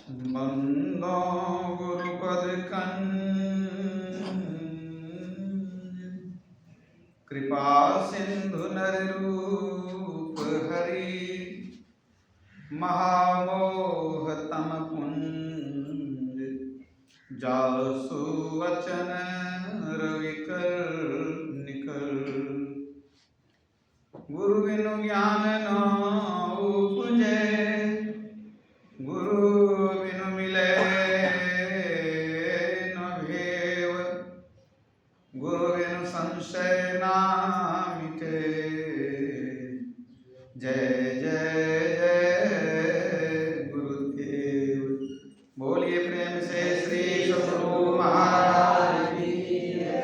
बंदो गुरुपद कृपा सिंधु नररूप हरि महामोह तम कुंज जासु वचन रविकर निकर गुरु बिनु ज्ञान न उपजे गुरु बिनु मिले न भेव गुरु बिनु संशय ना मिटे। जय जय जय गुरुदेव। बोलिए प्रेम से श्री सद्गुरु महाराज की जय।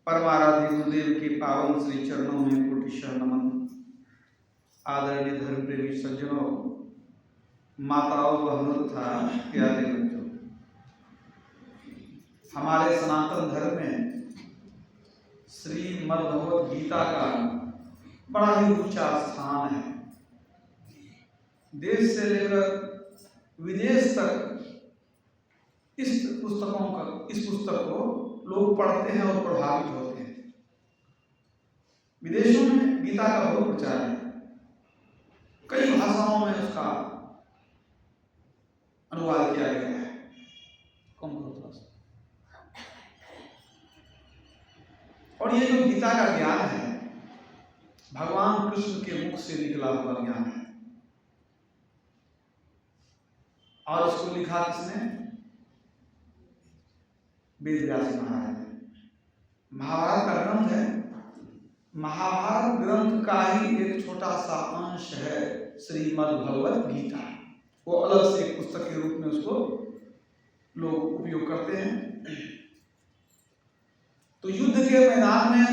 परमाराध्य गुरुदेव के पावन श्री चरणों में कोटि नमन। आदरणीय धर्म प्रेमी सज्जनों, माताओं, बहनों तथा प्यारे बच्चों, हमारे सनातन धर्म में श्रीमद् भगवत गीता का बड़ा ही ऊंचा स्थान है। देश से लेकर विदेश तक इस पुस्तक को लोग पढ़ते हैं और प्रभावित होते हैं। विदेशों में गीता का बहुत प्रचार है, कई भाषाओं में उसका अनुवाद किया गया है। और ये जो गीता का ज्ञान है, भगवान कृष्ण के मुख से निकला हुआ ज्ञान है। और इसको लिखा किसने? वेद व्यास महाराज ने। महाभारत का ग्रंथ है। महाभारत ग्रंथ का ही एक छोटा सा अंश है श्रीमद् भगवत गीता। वो अलग से एक पुस्तक के रूप में उसको लोग उपयोग करते हैं। तो युद्ध के मैदान में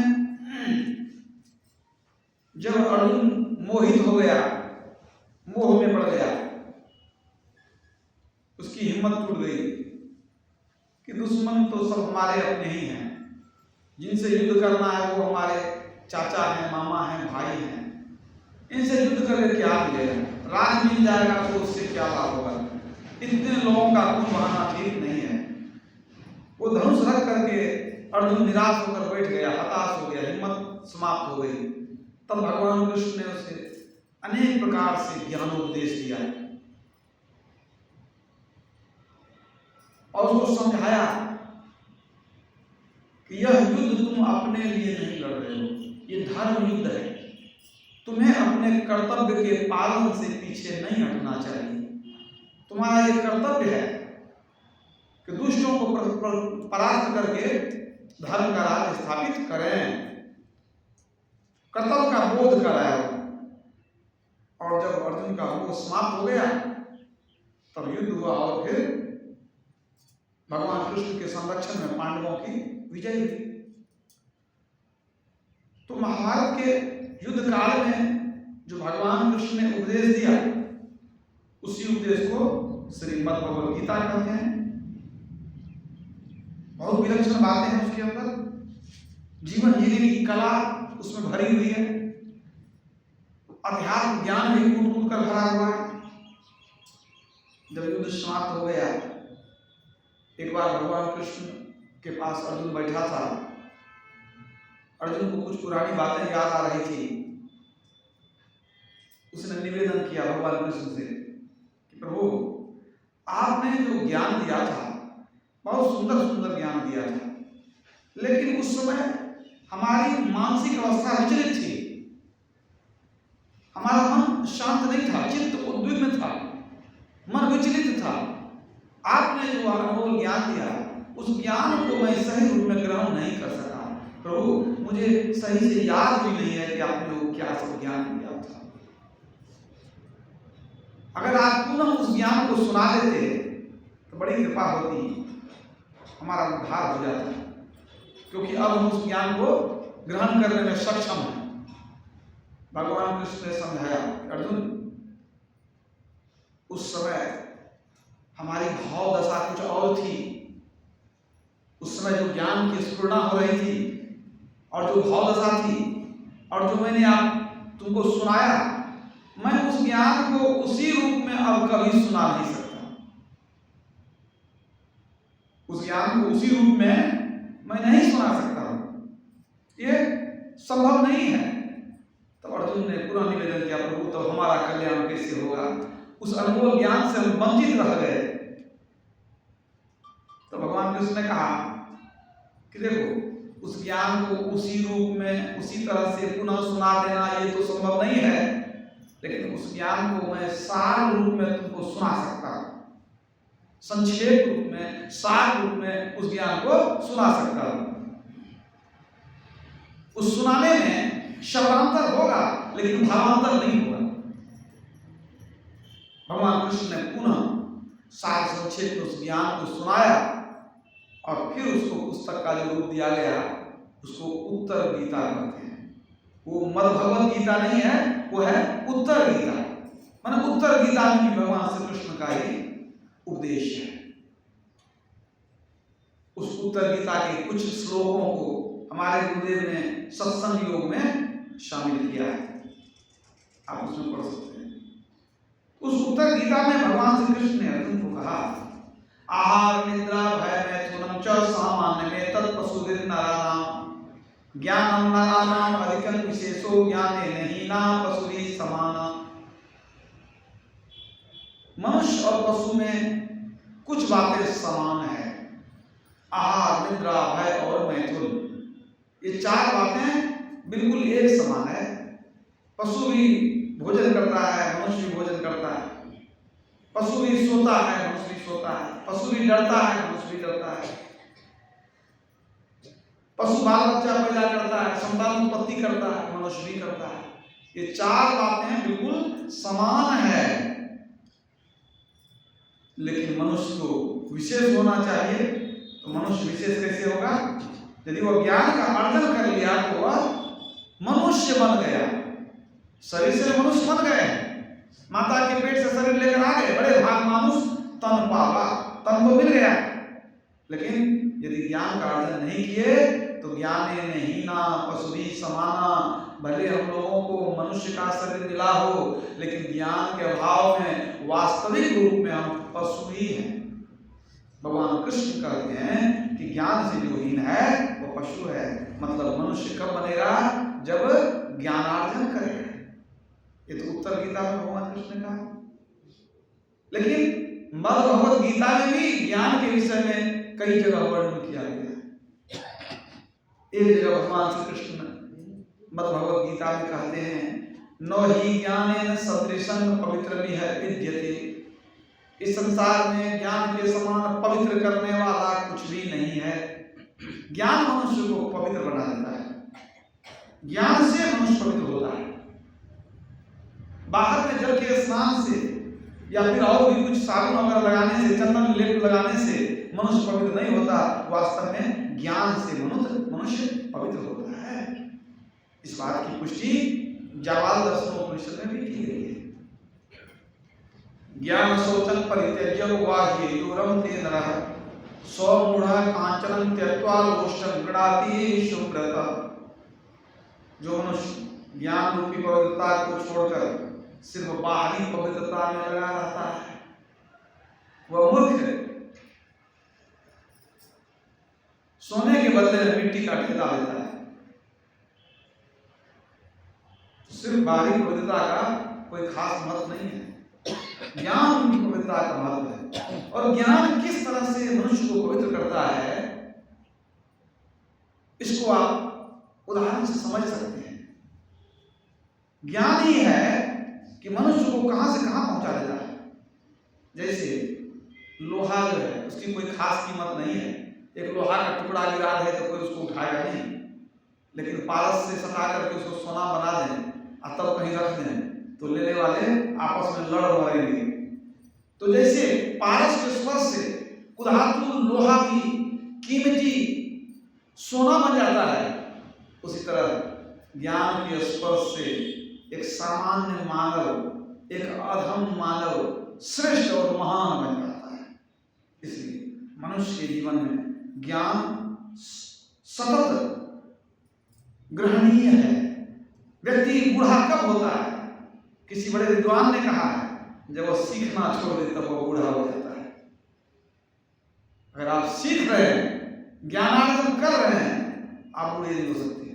जब अर्जुन मोहित हो गया, मोह में पड़ गया, उसकी हिम्मत टूट गई कि दुश्मन तो सब हमारे अपने ही हैं, जिनसे युद्ध करना है वो हमारे चाचा हैं, मामा हैं, भाई हैं, इनसे युद्ध करके क्या मिलेगा? राज मिल जाएगा तो उससे क्या लाभ होगा? इतने लोगों का खून बहाना ठीक नहीं है। वो धनुष रख करके अर्जुन निराश होकर बैठ गया, हताश हो गया, हिम्मत समाप्त हो गई। तब भगवान कृष्ण ने उसे अनेक प्रकार से ज्ञानोपदेश दिया और उसको समझाया कि यह युद्ध तुम अपने लिए नहीं लड़ रहे हो, ये धर्म युद्ध है। तुम्हें अपने कर्तव्य के पालन से पीछे नहीं हटना चाहिए। तुम्हारा ये कर्तव्य है कि दुष्टों को परास्त करके धर्म का राज स्थापित करें। कर्तव्य का बोध कराया। और जब अर्जुन का बोध समाप्त हो गया तब युद्ध हुआ और फिर भगवान कृष्ण के संरक्षण में पांडवों की विजय हुई। तो महाभारत के युद्ध काल में जो भगवान कृष्ण ने उपदेश दिया, उसी उपदेश को श्रीमद् भगवत गीता कहते हैं। बहुत विलक्षण बातें हैं उसके अंदर। जीवन जीने की कला उसमें भरी हुई है। अध्यात्म ज्ञान भी कूट कूट कर भरा हुआ है। जब युद्ध समाप्त हो गया, एक बार भगवान कृष्ण के पास अर्जुन बैठा था। अर्जुन को कुछ पुरानी बातें याद आ रही थी। उसने निवेदन किया भगवान कृष्ण से कि प्रभु, आपने जो ज्ञान दिया था, बहुत सुंदर सुंदर ज्ञान दिया था, लेकिन उस समय हमारी मानसिक अवस्था विचलित थी। हमारा मन शांत नहीं था, चित्त उद्विग्न था, मन विचलित था। आपने जो अनमोल ज्ञान दिया, उस ज्ञान को मैं सही रूप में ग्रहण नहीं कर सका। प्रभु, मुझे सही से याद भी नहीं है कि आपने वो क्या सब ज्ञान दिया था। अगर आप पुनः उस ज्ञान को सुना देते तो बड़ी कृपा होती, हमारा उद्धार हो जाता, क्योंकि अब हम उस ज्ञान को ग्रहण करने में सक्षम हैं। भगवान कृष्ण ने समझाया, अर्जुन, उस समय हमारी भाव दशा कुछ और थी। उस समय जो ज्ञान की स्फुरना हो रही थी और जो भाव दशा थी और जो मैंने तुमको सुनाया, मैं उस ज्ञान को उसी रूप में अब कभी सुना नहीं सकता। ज्ञान को उसी रूप में मैं नहीं सुना सकता हूँ, ये संभव नहीं है। तब अर्जुन ने पुनः निवेदन किया, प्रभु तो हमारा कल्याण कैसे होगा, उस अनमोल ज्ञान से हम वंचित रह गए। तो भगवान कृष्ण ने कहा कि देखो, उस ज्ञान को उसी रूप में उसी तरह से पुनः सुना देना ये तो संभव नहीं है, लेकिन उस ज्ञान को मैं सार रूप में तुमको सुना सकता हूं, संक्षेप रूप में, सार रूप में उस ज्ञान को सुना सकता हूं। उस सुनाने में शब्दांतर होगा लेकिन भावांतर नहीं होगा। भगवान कृष्ण ने पुनः सार संक्षेप में उस ज्ञान को सुनाया और फिर उसको पुस्तक का जो रूप दिया गया उसको उत्तर गीता कहते हैं। वो मद भगवत गीता नहीं है, वो है उत्तर गीता। माने उत्तर गीता में भी भगवान श्री कृष्ण का ही उपदेश है। उस उत्तर गीता के कुछ श्लोकों को हमारे गुरुदेव ने सत्संग योग में शामिल किया है, आप उसमें पढ़ सकते हैं। उस उत्तर गीता में भगवान श्री कृष्ण ने अर्जुन को कहा, आहार निद्रा भय मैथुनम च सामान्य में तत्पशुभिर नराणाम ज्ञानम नराणाम अधिकं विशेषो ज्ञाने नहीं ना पशुरि समाना। मनुष्य और पशु में कुछ बातें समान है, आहार निद्रा भय और मैथुन, ये चार बातें बिल्कुल एक समान है। पशु भी भोजन करता है, मनुष्य भी भोजन करता है, पशु भी सोता है, मनुष्य भी सोता है, पशु भी डरता है, मनुष्य भी डरता है, पशु बाल बच्चा पैदा करता है, संतान उत्पत्ति करता है, मनुष्य भी करता है। ये चार बातें बिल्कुल समान है, लेकिन मनुष्य को विशेष होना चाहिए। तो मनुष्य विशेष कैसे होगा? यदि वह ज्ञान का अर्जन कर लिया तो वह मनुष्य बन गया, शरीर से मनुष्य बन गए, माता के पेट से शरीर लेकर आ गए, बड़े भाग मानुष तन पावा, तन को मिल गया। लेकिन यदि ज्ञान का अर्जन नहीं किए तो ज्ञाने नहीं ना पशुभी समाना। भले हम लोगों को मनुष्य का शरीर मिला हो, लेकिन ज्ञान के अभाव में वास्तविक रूप में हम पशु ही हैं। भगवान कृष्ण कहते हैं कि ज्ञान से जो हीन है वो पशु है। मतलब मनुष्य कब बनेगा? जब ज्ञानार्जन करेगा। ये तो उत्तर गीता में भगवान कृष्ण ने कहा। लेकिन मद भगवत गीता में भी ज्ञान के विषय में कई जगह वर्णन किया गया है। एक जगह भगवान श्री कृष्ण मद भगवत गीता में कहते हैं, न ही ज्ञानेन सदृशं पवित्रमिह विद्यते। इस संसार में ज्ञान के समान पवित्र करने वाला कुछ भी नहीं है। ज्ञान मनुष्य को पवित्र बना देता है, ज्ञान से मनुष्य पवित्र होता है। बाहर में जल के स्नान से या फिर और भी कुछ साबुन वगैरह लगाने से, चंदन लेप लगाने से मनुष्य पवित्र नहीं होता। वास्तव में ज्ञान से मनुष्य पवित्र होता है। इस बात की पुष्टि जाबाल दर्शनोपनिषद में भी की गई है। ज्ञान शौचं परित्यज्य वाह्ये दूरमते नरः स्वमूढ़ः कांचनं त्यक्त्वा लोष्टं गृह्णाति शुभ्रतः। जो मनुष्य ज्ञान रूपी पवित्रता को छोड़कर सिर्फ बाहरी पवित्रता में लगा रहता है वह मूर्ख है। सोने के बदले में मिट्टी का ठेला लेता है। सिर्फ बाहरी पवित्रता का कोई खास महत्व नहीं है, ज्ञान की पवित्रता का महत्व है। और ज्ञान किस तरह से मनुष्य को पवित्र करता है, इसको आप उदाहरण से समझ सकते हैं। ज्ञान ही है कि मनुष्य को कहां से कहां पहुंचा देता है। जैसे लोहा जो है उसकी कोई खास कीमत नहीं है। एक लोहा का टुकड़ा गिरा है तो कोई उसको उठाएगा नहीं, लेकिन पारस से सटा करके उसको सोना बना दें और तब कहीं रख दें तो लेने वाले आपस में लड़ मरेंगे। तो जैसे पारस के स्पर्श से कुधातु लोहा भी कीमती सोना बन जाता है, उसी तरह ज्ञान के स्पर्श से एक सामान्य मानव, एक अधम मानव श्रेष्ठ और महान बन जाता है। इसलिए मनुष्य के जीवन में ज्ञान सतत ग्रहणीय है। व्यक्ति बूढ़ा कब होता है? किसी बड़े विद्वान ने कहा है, जब वह सीखना छोड़ दे तब वह बूढ़ा हो जाता है। अगर आप सीख रहे हैं, ज्ञानार्जन कर रहे हैं, आप बूढ़े नहीं हो सकते।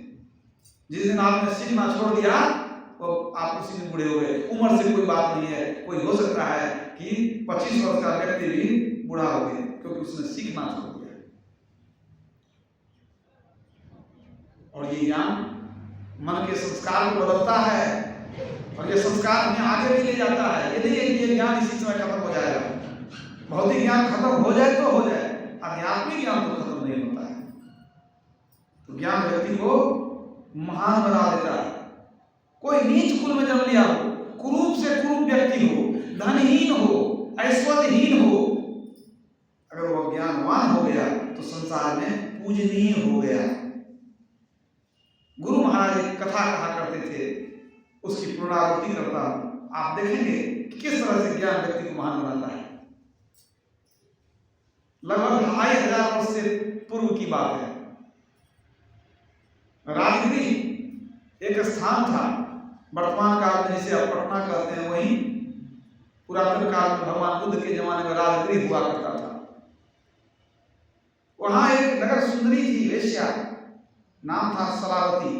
जिस दिन आपने सीखना छोड़ दिया तो आप उसी दिन बूढ़े हो गए। उम्र से कोई बात नहीं है। कोई हो सकता है कि 25 वर्ष का व्यक्ति भी बूढ़ा हो गया क्योंकि उसने सीखना छोड़ दिया। और ये ज्ञान मन के संस्कार को बदलता है और ये संस्कार हमें आगे भी ले जाता है। ये नहीं है कि ये ज्ञान इसी समय खत्म हो जाएगा। भौतिक ज्ञान खत्म हो जाए तो हो जाए, आध्यात्मिक ज्ञान तो खत्म नहीं होता है। तो ज्ञान व्यक्ति को महान बना देता है। कोई नीच कुल में जन्म लिया हो, कुरूप से कुरूप व्यक्ति हो, धनहीन हो, ऐश्वर्यहीन हो, अगर वह ज्ञानवान हो गया तो संसार में पूजनीय हो गया। गुरु महाराज एक कथा कहा करते थे, उसकी पुनरावृत्ति करता हूं। आप देखेंगे कि किस तरह से ज्ञान व्यक्ति को महान बनाता है। लगभग 2500 वर्ष से पूर्व की बात है। राजगिरी एक स्थान था, वर्तमान काल में जिसे आप पटना कहते हैं, वहीं पुरातन काल में भगवान बुद्ध के जमाने में राजगिरी हुआ करता था। वहां एक नगर सुंदरी थी, वेश्या, नाम था सलावती।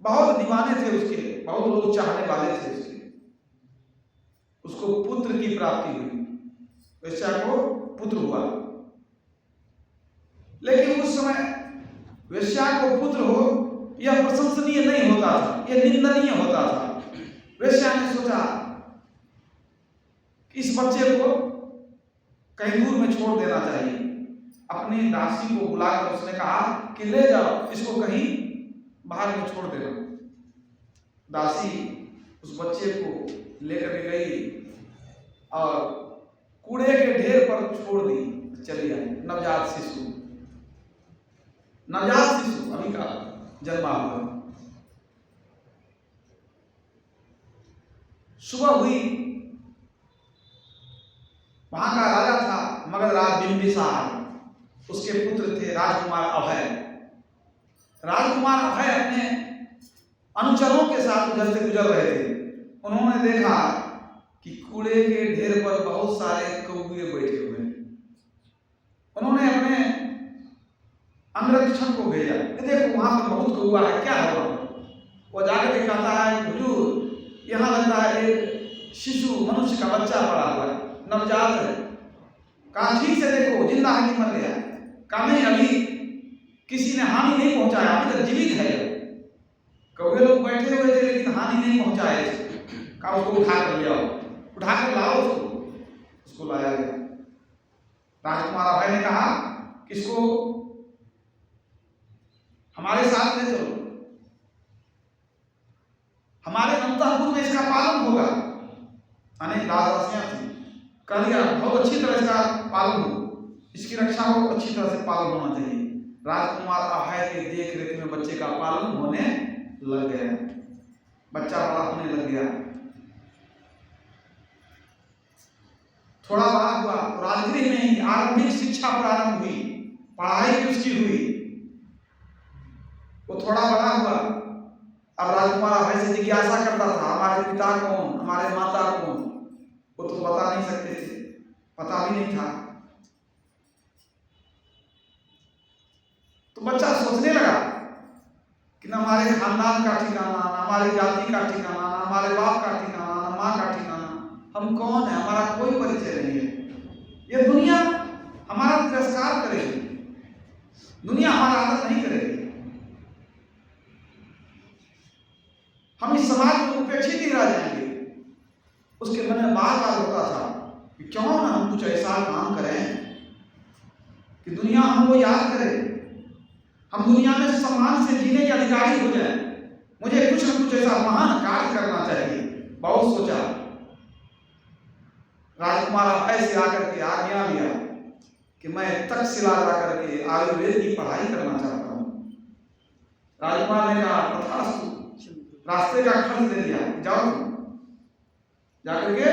बहुत दीवाने थे उसके, बहुत लोग चाहने वाले थे उसके। उसको पुत्र की प्राप्ति हुई, वेश्या को पुत्र हुआ। लेकिन उस समय वेश्या को पुत्र हो यह प्रशंसनीय नहीं होता था, यह निंदनीय होता था। वेश्या ने सोचा कि इस बच्चे को कहीं दूर में छोड़ देना चाहिए। अपनी दासी को बुलाकर उसने कहा कि ले जाओ, इसको कहीं बाहर में छोड़ देना। दासी उस बच्चे को लेकर के गई और कूड़े के ढेर पर छोड़ दी, चली आई। नवजात शिशु अभी का जन्मा हुआ। सुबह हुई, वहां का राजा था मगधराज बिंबिसार, उसके पुत्र थे राजकुमार अभय। राजकुमार अभय अपने अनुचरों के साथ उधर से गुजर रहे थे। उन्होंने देखा कि कूड़े के ढेर पर बहुत सारे कौवे बैठे हुए हैं। उन्होंने अपने अंगरक्षक को भेजा, देखो वहां पर बहुत कौवा है, क्या है वहां? वो जाकर के कहता है, हुजूर यहाँ लगता है एक शिशु मनुष्य का बच्चा पड़ा हुआ है, नवजात है। कहा ठीक से देखो, जिंदा है कि मर गया? कहा नहीं, अभी किसी ने हानि नहीं पहुंचाया, अभी तक जीवित है। कौवे लोग बैठे हुए थे लेकिन हानि नहीं पहुंचाए। कहा उसको उठा कर ले आओ, उठा कर लाओ उसको लाया गया। राजकुमार अभय ने कहा कि इसको हमारे साथ ले चलो, हमारे अंतःपुर में इसका पालन होगा। अनेक राजदासियां थी, कह दिया बहुत अच्छी तरह इसका पालन हो, इसकी रक्षा हो, अच्छी तरह से पालन होना चाहिए। राजकुमार अभय के देख रेख में बच्चे का पालन होने लग गया, बच्चा बड़ा होने लग गया। थोड़ा बड़ा हुआ तो राजगृह में ही आरंभिक शिक्षा प्रारंभ हुई, पढ़ाई भी उसकी हुई। वो थोड़ा बड़ा हुआ, अब राजकुमार अभय से जिज्ञासा करता था, हमारे पिता कौन, हमारे माता कौन? वो तो बता नहीं सकते थे, पता भी नहीं था। तो बच्चा सोचने लगा कि न हमारे खानदान का ठिकाना, न हमारी जाति का ठिकाना, न हमारे बाप का ठिकाना, न माँ का ठिकाना, हम कौन है, हमारा कोई परिचय नहीं है। ये दुनिया हमारा तिरस्कार करेगी, दुनिया हमारा आदर नहीं करेगी। हम इस समाज में उपेक्षित ही रह जाएंगे। उसके मन में बार बार होता था कि क्यों ना हम कुछ ऐसा काम करें कि दुनिया हमको याद करे, हम दुनिया में सम्मान से जीने के अधिकारी हो जाए। मुझे कुछ न कुछ ऐसा महान कार्य करना चाहिए। बहुत सोचा, राजकुमार अभय से आकर के आज्ञा लिया कि मैं तक्षशिला जाकर के आयुर्वेद की पढ़ाई करना चाहता हूँ। राजकुमार ने कहा तथास्तु, रास्ते का खर्च दे दिया, जाओ तुम जाकर के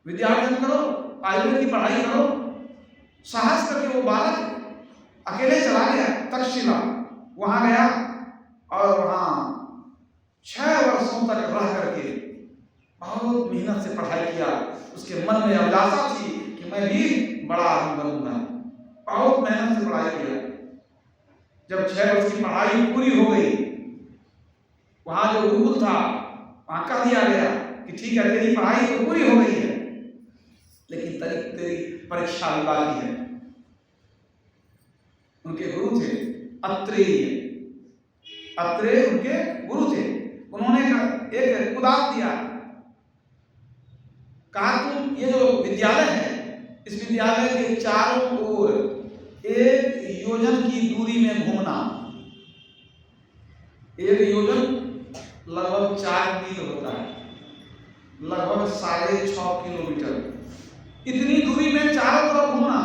विद्यार्जन करो, आयुर्वेद की पढ़ाई करो। साहस करके वो बालक अकेले चला गया तक्षशिला। वहां गया और वहां 6 वर्षों तक रह करके बहुत मेहनत से पढ़ाई किया। उसके मन में अभिलाषा थी कि कि मैं भी बड़ा आदमी बनूंगा। बहुत मेहनत से पढ़ाई किया। जब 6 वर्ष की पढ़ाई पूरी हो गई, वहां जो गुरुकुल था वहां कह दिया गया कि ठीक है, तेरी पढ़ाई तो पूरी हो गई है, लेकिन तेरी परीक्षा भी बाकी है। उनके गुरु थे अत्रेय, अत्रेय उनके गुरु थे। उन्होंने एक उदाहरण दिया, कहा तुम ये जो विद्यालय है, इस विद्यालय के चारों ओर 1 योजन की दूरी में घूमना। 1 योजन लगभग 4 मील होता है, लगभग 6.5 किलोमीटर। इतनी दूरी में चारों तरफ घूमना,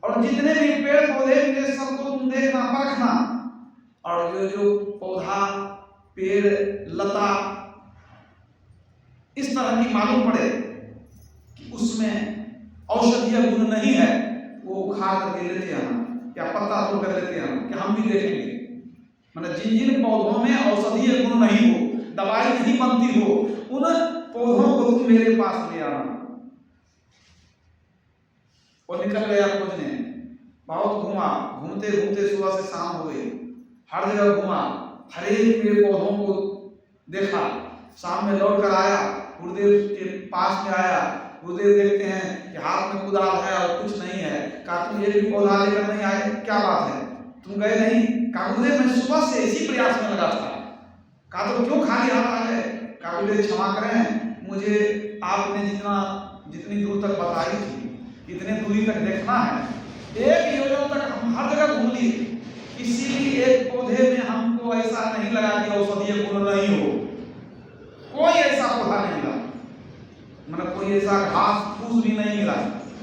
और जितने भी पेड़ पौधे मिले सबको तुम देखना, परखना, और जो पौधा पेड़ लता इस तरह की मालूम पड़े कि उसमें औषधीय गुण नहीं है, वो उखाड़ करके लेते आना या पत्ता तोड़ कर लेते आना कि हम भी देखेंगे। मतलब जिन जिन पौधों में औषधीय गुण नहीं हो, दवाई नहीं बनती हो, उन पौधों को तुम मेरे पास ले आना। वो निकल गया खोजने, बहुत घूमा, घूमते घूमते सुबह से शाम हो गई, हर जगह घूमा, हर एक पेड़ पौधों को देखा। शाम में लौट कर आया, गुरुदेव के पास में आया। गुरुदेव देखते हैं कि हाथ में कुदाल है और कुछ नहीं है। कहा तुम एक भी पौधा लेकर नहीं आए, क्या बात है, तुम गए नहीं? कहा गुरुदेव मैं सुबह से इसी प्रयास में लगा था। कहा तो क्यों खाली हाथ आ गए? कहा गुरुदेव क्षमा करें, मुझे आपने जितनी दूर तक बताई थी इतने दूरी तक देखना है। 1 योजन तक हम हर जगह घूम लिए, किसी भी एक पौधे में हमको ऐसा नहीं लगा कि औषधीय गुण नहीं हो। कोई ऐसा पौधा नहीं मिला, मतलब कोई ऐसा घास फूस भी नहीं मिला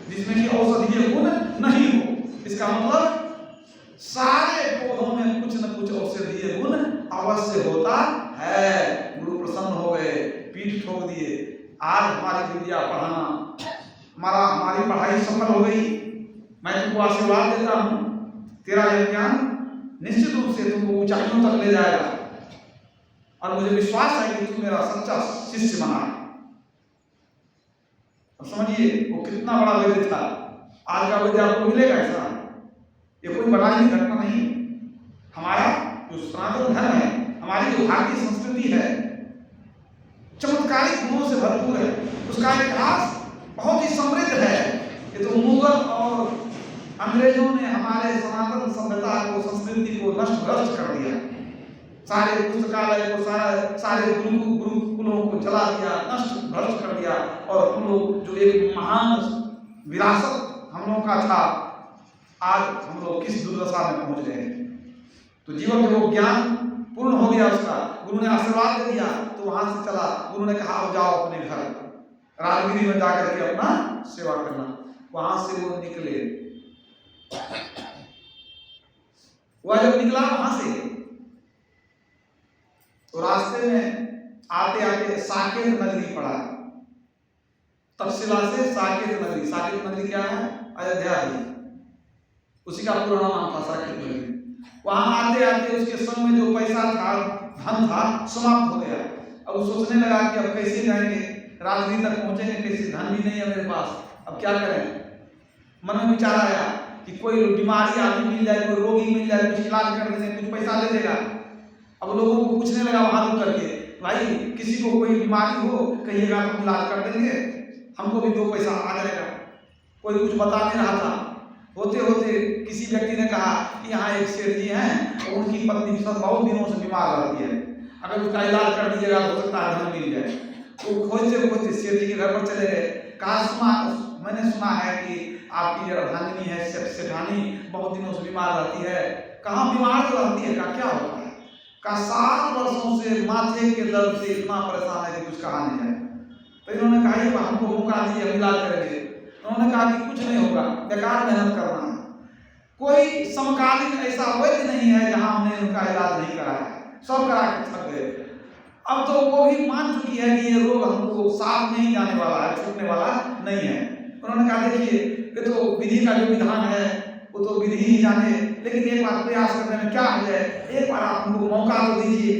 जिसमें कि औषधीय गुण नहीं हो। इसका मतलब सारे पौधों में कुछ न कुछ औषधीय गुण अवश्य होता है। गुरु प्रसन्न हो गए, पीठ ठोक दिए। आज हमारी विद्या पढ़ाना, हमारी पढ़ाई सफल हो गई। मैं तुमको आशीर्वाद देता हूँ, तेरा यह ज्ञान निश्चित रूप से तुमको ऊंचाइयों तक ले जाएगा, और मुझे विश्वास है कि तुम मेरा सच्चा शिष्य बना है। अब समझिए वो कितना बड़ा वैद्य था। आज का वैद्य आपको मिलेगा ऐसा? ये कोई बड़ा ही घटना नहीं। हमारा जो सनातन धर्म है, हमारी जो भारतीय संस्कृति है, चमत्कारिक गुणों से भरपूर है। उसका इतिहास बहुत ही समृद्ध है। ये तो मुगल और अंग्रेजों ने हमारे सनातन सभ्यता को, संस्कृति को नष्ट भ्रष्ट कर दिया। सारे पुस्तकालय को, सारे गुरुकुलों को जला दिया, नष्ट भ्रष्ट कर दिया, और हम लोग जो एक महान विरासत हम लोगों का था, आज हम लोग किस दुर्दशा में पहुंच गए। तो जीवन में वो ज्ञान पूर्ण हो गया उसका। गुरु ने आशीर्वाद दे दिया तो वहां से चला। गुरु ने कहा अब जाओ अपने घर, राजगिरी में जाकर के अपना सेवा करना। वहां से वो निकले। वह जब निकला वहां से, तो रास्ते में आते आते साकेत नगरी पड़ा। तक्षशिला से साकेत नगरी। साकेत नगरी क्या है? अयोध्या थी, उसी का पुराना नाम था साकेत नगरी। वहां आते आते उसके संग में जो पैसा था, धन था, समाप्त हो गया। अब वो सोचने लगा कि अब कैसे जाएंगे, राजगीर तक पहुंचेंगे कैसे, धन भी नहीं है मेरे पास, अब क्या करें। मन में विचार आया कि कोई बीमारी आदमी मिल जाए, कोई रोगी मिल जाए, कुछ इलाज कर देंगे, कुछ पैसा दे देगा। अब लोगों को पूछने लगा वहां रुक करके, भाई किसी को कोई बीमारी हो कहिएगा, हम इलाज कर देंगे, हमको भी 2 पैसा आ जाएगा। कोई कुछ बता नहीं रहा था। होते होते किसी व्यक्ति ने कहा कि यहाँ एक सेठ जी हैं और उनकी पत्नी सब बहुत दिनों से बीमार रहती है, अगर उसका इलाज कर दीजिएगा तो हो सकता है धन मिल जाए। तो खोजते खोजते सेठ जी के घर पर चले गए। कहा मैंने सुना है कि आपकी जो अर्धांगिनी है सेठानी बहुत दिनों से बीमार रहती है। कहाँ बीमार तो रहती है? क्या होता है? का 7 वर्षों से माथे के दर्द से इतना परेशान है कि कुछ कहा नहीं जाए। तो इन्होंने कहा ये हमको मौका दीजिए, हम इलाज करेंगे। उन्होंने कहा कि कुछ नहीं होगा, बेकार मेहनत करना है। कोई समकालीन ऐसा वैद्य नहीं है जहां हमने उनका इलाज नहीं कराया, सब करा के थक गए। अब तो वो भी मान चुकी है कि ये रोग हमको साथ नहीं जाने वाला है, छूटने वाला नहीं है। उन्होंने कहा देखिए ये तो विधि का जो विधान है वो तो विधि ही जाने, लेकिन एक बार प्रयास करने में क्या हो जाए, एक बार आप हमको मौका तो दीजिए।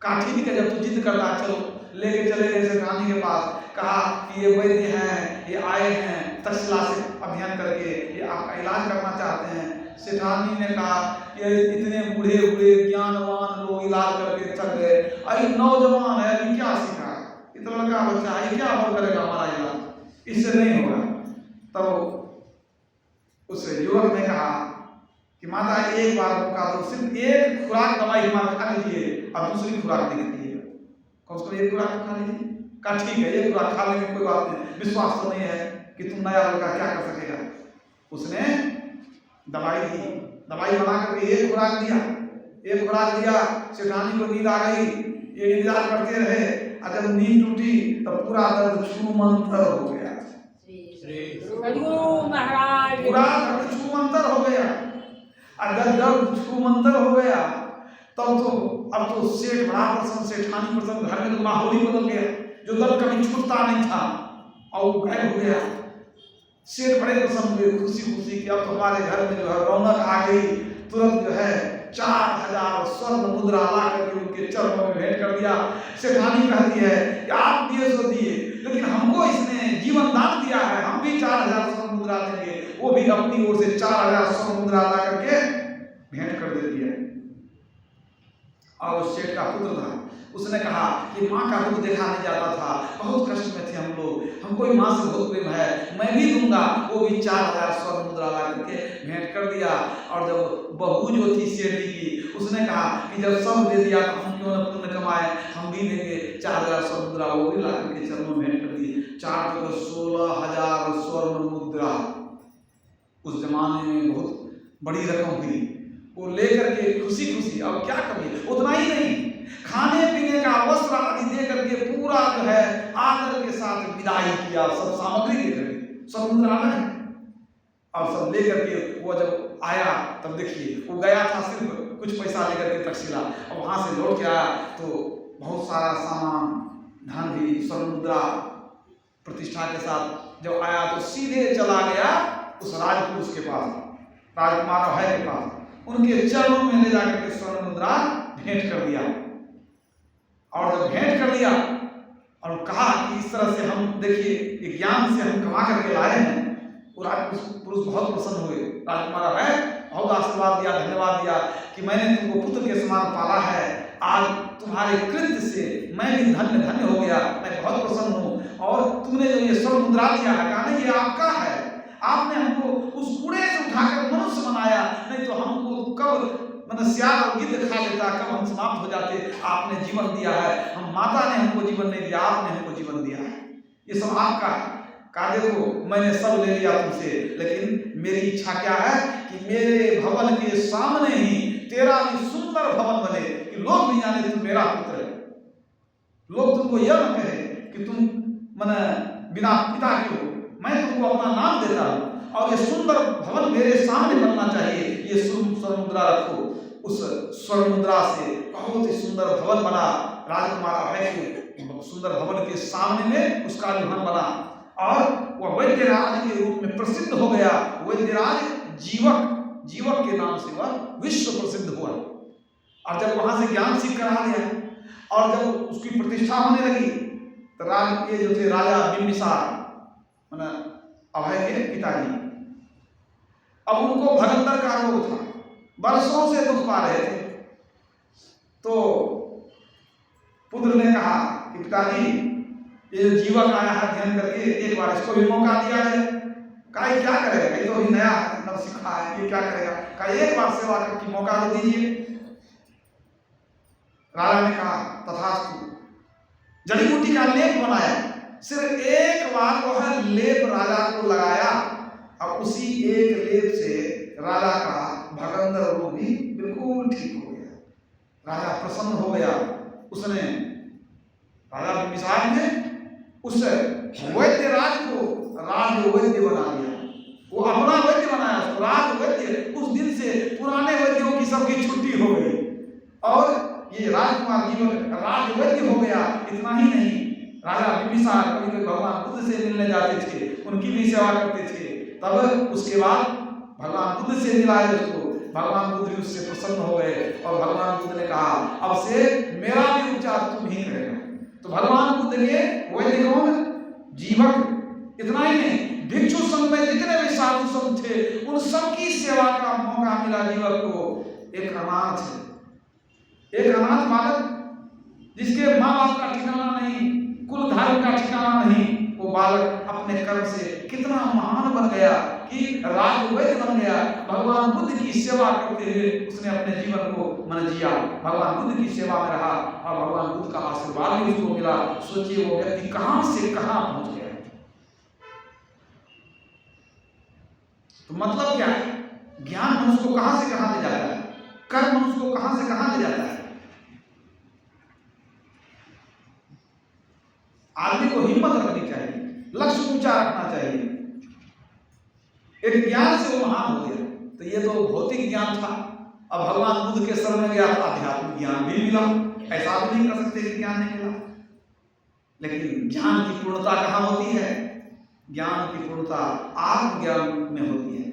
कहा ठीक है, जब तू जिद करता चलो। लेके चले गए सेठानी के पास, कहा कि ये वैद्य हैं, ये आए हैं तक्षशिला से अभियान करके, ये आपका इलाज करना चाहते हैं। सेठानी ने कहा कि इतने बूढ़े बूढ़े ज्ञानवान लोग इलाज करके थक गए, अरे नौजवान है, अभी क्या सीखा है, इतना लड़का बच्चा है, क्या और करेगा हमारा इलाज, इससे नहीं होगा। तब उस युवक ने कहा कि माता एक बार मौका दो, सिर्फ एक खुराक दवाई हमारा खा लीजिए और दूसरी खुराक दे दीजिए। कम से कम एक खुराक खा लीजिए। कहा ठीक है, एक खुराक खा लेंगे, कोई बात नहीं, विश्वास तो नहीं है कि तुम नया लड़का क्या कर सकेगा। उसने दवाई दी, दवाई बना करके एक खुराक दिया, एक खुराक दिया। सेठानी को नींद आ गई, ये इंतजार करते रहे, अगर नींद टूटी तो पूरा दर्द छूमंतर हो गया, पूरा दर्द छूमंतर हो गया। अगर दर्द छूमंतर हो गया तब तो अब तो सेठ बड़ा प्रसन्न, सेठानी प्रसन्न, घर में तो माहौल ही बदल गया। जो दर्द कभी छूटता नहीं था और वो गायब हो गया। सेठ बड़े प्रसन्न हुए, खुशी खुशी कि अब तो हमारे घर में जो है रौनक आ गई। तुरंत जो है 4000 स्वर्ण मुद्रा ला करके उनके चरणों में भेंट कर दिया। सेठानी कहती है कि आप दिए सो दिए, लेकिन हमको इसने जीवन दान दिया है, हम भी 4000 स्वर्ण मुद्रा देंगे। वो भी अपनी ओर से 4000 स्वर्ण मुद्रा ला करके भेंट कर देती है। और उस सेठ का पुत्र था, उसने कहा कि माँ का दुख देखा नहीं जाता था, बहुत कष्ट में थे हम लोग, हमको माँ से बहुत प्रेम है, मैं भी दूंगा। वो भी 4000 स्वर्ण मुद्रा ला करके भेंट कर दिया। और जब बहू जो थी सेठ की, उसने कहा कि जब सब दे दिया तो हम क्यों न पुण्य कमाए, हम भी देंगे 4000 स्वर्ण मुद्रा। वो भी ला करके चरणों में भेंट कर दी। 4 जगह 16000 स्वर्ण मुद्रा उस जमाने में बहुत बड़ी रकम हुई। वो लेकर के खुशी खुशी, अब क्या कमी, उतना ही नहीं, खाने पीने का वस्त्र आदि दे करके पूरा जो है आदर के साथ विदाई किया। सब सामग्री लेकर के, सब मुद्रा है और सब लेकर के वो जब आया तब देखिए वो गया था सिर्फ कुछ पैसा लेकर के तक्षशिला, और वहां से लौट के आया तो बहुत सारा सामान, धन भी, स्वर्ण मुद्रा प्रतिष्ठा के साथ जब आया तो सीधे चला गया उस राजपुरुष के पास, राजकुमार अभय के पास। उनके चरणों में ले जाकर के स्वर्ण मुद्रा भेंट कर दिया। और जब भेंट कर दिया और कहा कि इस तरह से हम देखिए ज्ञान से हम कमा करके लाए हैं, और राजपुरुष बहुत प्रसन्न हुए। राजकुमार है बहुत आशीर्वाद दिया, धन्यवाद दिया कि मैंने तुमको पुत्र के समान पाला है, आज तुम्हारे कृत्य से मैं भी धन्य धन्य हो गया, मैं बहुत प्रसन्न हूँ। और तुमने जो ये स्वर्ण मुद्रा दिया है, कहा नहीं ये आपका है, आपने हमको उस कूड़े से उठाकर मनुष्य बनाया, नहीं तो हमको कब सियार और गिद्ध खा लेता, कब हम समाप्त हो जाते। आपने जीवन दिया है, हम माता ने हमको जीवन नहीं दिया, आपने हमको जीवन दिया है, ये सब आपका है। कहा देखो मैंने सब ले लिया तुमसे, लेकिन मेरी इच्छा क्या है कि मेरे भवन के सामने ही तेरा भी सुंदर भवन बने, कि लोग भी जाने तुम मेरा पुत्र है, लोग तुमको यह न कहे कि तुम बिना पिता के हो, मैं तुमको अपना नाम देता हूँ, और ये सुंदर भवन मेरे सामने बनना चाहिए। ये स्वर्ण मुद्रा रखो। उस स्वर्ण मुद्रा से बहुत ही सुंदर भवन बना। राजकुमार अभय के सुंदर भवन के सामने में उसका भवन बना, और वह वैद्यराज के रूप में प्रसिद्ध हो गया। वैद्यराज जीवक के नाम से वह विश्व प्रसिद्ध हुआ। और जब वहां से ज्ञान सीख कर आ गया और जब उसकी प्रतिष्ठा होने लगी तो ये जो थे राजा बिंबिसार अभय के पिताजी, अब उनको भगंदर का रोग था, बरसों से दुख पा रहे थे। तो पुत्र ने कहा कि पिताजी ये जो जीवक आया है अध्ययन करके, एक बार इसको भी मौका दिया जाए। कहा क्या करेगा, ये तो अभी नया नव सीखा है, ये क्या करेगा। कहा एक बार सेवा करके मौका दे दीजिए। राजा ने कहा तथास्तु। जड़ी बूटी का लेप बनाया, सिर्फ एक बार वह लेप राजा को लगाया, और उसी एक लेप से राजा का भगंदर रोग भी बिल्कुल ठीक हो गया। राजा प्रसन्न हो गया। उसने राजा बिंबिसार ने उस वैद्यराज को राज वैद्य बना दिया। वो अपना वैद्य बनाया, उसको राज वैद्य। उस दिन से पुराने वैद्यों की सबकी छुट्टी हो गई और ये राजकुमार जीवन राज वैद्य हो गया। इतना ही नहीं, राजा बिंबिसार कभी कभी भगवान बुद्ध से मिलने जाते थे, उनकी भी सेवा करते थे। तब उसके बाद भगवान बुद्ध से मिलाए उसको, भगवान बुद्ध भी उससे प्रसन्न हो गए और भगवान बुद्ध ने कहा अब से मेरा भी उपचार तुम ही करेगा। तो भगवान बुद्ध के वैद्य कौन? जीवक। इतना ही नहीं, मिला जीवन को? एक अनाथ है, एक अनाथ बालक जिसके माँ बाप का ठिकाना नहीं, कुल धर्म का ठिकाना नहीं। वो बालक अपने कर्म से कितना महान बन गया कि राजवैद्य बन गया। भगवान बुद्ध की सेवा करते हुए उसने अपने जीवन को मन जिया, भगवान बुद्ध की सेवा में रहा और भगवान बुद्ध का आशीर्वाद भी उसको मिला। सोचिए वो व्यक्ति कहां से कहां पहुंच गया। तो मतलब क्या है? ज्ञान मनुष्य को कहां से कहां ले जाता है, कर्म मनुष्य को कहां से कहां ले जाता है। आदमी को हिम्मत रखनी चाहिए, लक्ष्य ऊंचा रखना चाहिए। एक ज्ञान से वो महान हो गया। तो ये तो भौतिक ज्ञान था, अब भगवान बुद्ध के शरण में गया तो आध्यात्मिक ज्ञान भी मिला। ऐसा भी नहीं कर सकते कि ज्ञान नहीं मिला। लेकिन ज्ञान की पूर्णता कहां होती है? ज्ञान की पूर्णता आत्मज्ञान में होती है।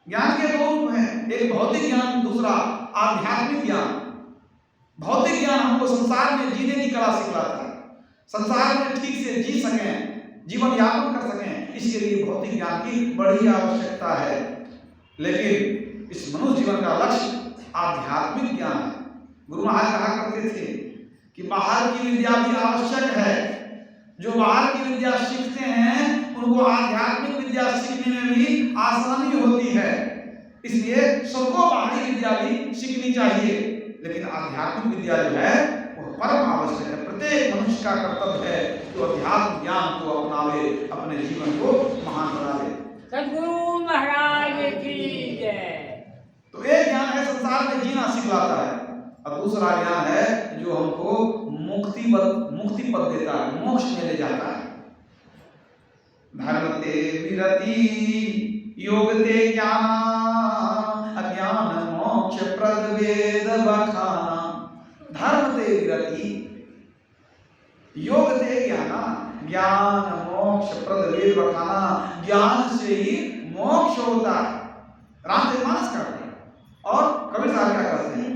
ज्ञान के दो रूप हैं, एक भौतिक ज्ञान, दूसरा आध्यात्मिक ज्ञान। भौतिक ज्ञान हमको संसार में जीने की कला सिखलाता है, संसार में ठीक से जी सकें, जीवन यापन कर सकें, इसके लिए भौतिक ज्ञान की बड़ी आवश्यकता है। लेकिन इस मनुष्य जीवन का लक्ष्य आध्यात्मिक ज्ञान है। गुरु महाराज कहा करते थे कि बाहर की विद्या भी आवश्यक है। जो बाहर की विद्या सीखते हैं उनको आध्यात्मिक विद्या सीखने में भी आसानी होती है। इसलिए सबको बाहरी विद्या भी सीखनी चाहिए, लेकिन आध्यात्मिक विद्या जो है वो परम आवश्यक है। प्रत्येक मनुष्य का कर्तव्य है कि वो अध्यात्म ज्ञान को अपनावे, अपने जीवन को महान बनावे। सद्गुरु महाराज की जय। तो एक ज्ञान है संसार में जीना सिखलाता है, और दूसरा ज्ञान है जो हमको मुक्ति पद देता है, मोक्ष में ले जाता है। धर्म ते विरति योग ते ज्ञान, अज्ञान मोक्ष प्रद वेद बखाना। धर्म ते विरति योग ते ज्ञान, ज्ञान मोक्ष प्रद वेद बखाना। ज्ञान से ही मोक्ष होता है। रामचरितमानस करते हैं और कबीर साहब क्या करते हैं?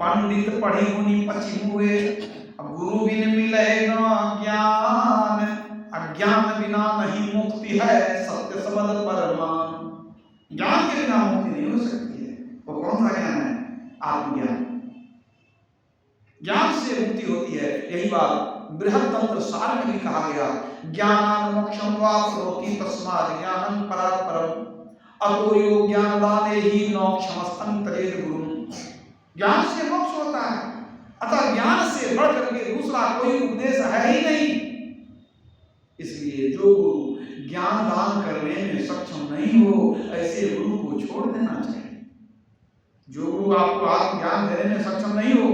पंडित पढ़ी मुनि पछी हुए, गुरु बिन मिले न ज्ञान, अज्ञान बिना नहीं मुक्ति है, सत्य सबद परमान। ज्ञान के बिना मुक्ति नहीं हो सकती है। वो कौन सा ज्ञान है? आत्मज्ञान। ज्ञान से मुक्ति होती है। यही बात बृहत्तंत्र सार में भी कहा गया, ज्ञानान मोक्षम वाप्नोति तस्मात् ज्ञानं परात् परम, अतो यो ज्ञानदाने ही मोक्षमस्तं तरेद गुरुम्। ज्ञान से मोक्ष होता है, अतः ज्ञान से बढ़कर के दूसरा कोई उपदेश है ही नहीं। इसलिए जो गुरु ज्ञान दान करने में सक्षम नहीं हो, ऐसे गुरु को छोड़ देना चाहिए। जो गुरु आपको आत्मज्ञान देने में सक्षम नहीं हो,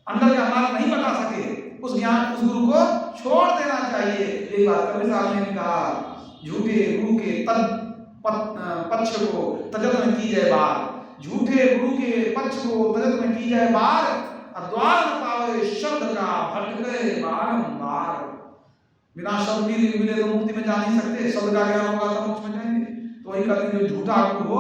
अंदर का बात नहीं बता सके, उस गुरु को छोड़ देना चाहिए। एक बात कबीर साहब ने भी कहा, झूठे गुरु के पक्ष को तजत न की जाए बार। झूठे गुरु के पक्ष को तजत न की जाए बार, द्वार न पावे शब्द का भटके बारंबार। बिना शब्द मिले तो मुक्ति में जा नहीं सकते। शब्द का ज्ञान होगा तो मोक्ष में जाएंगे। तो वही कहते हैं, जो झूठा गुरु हो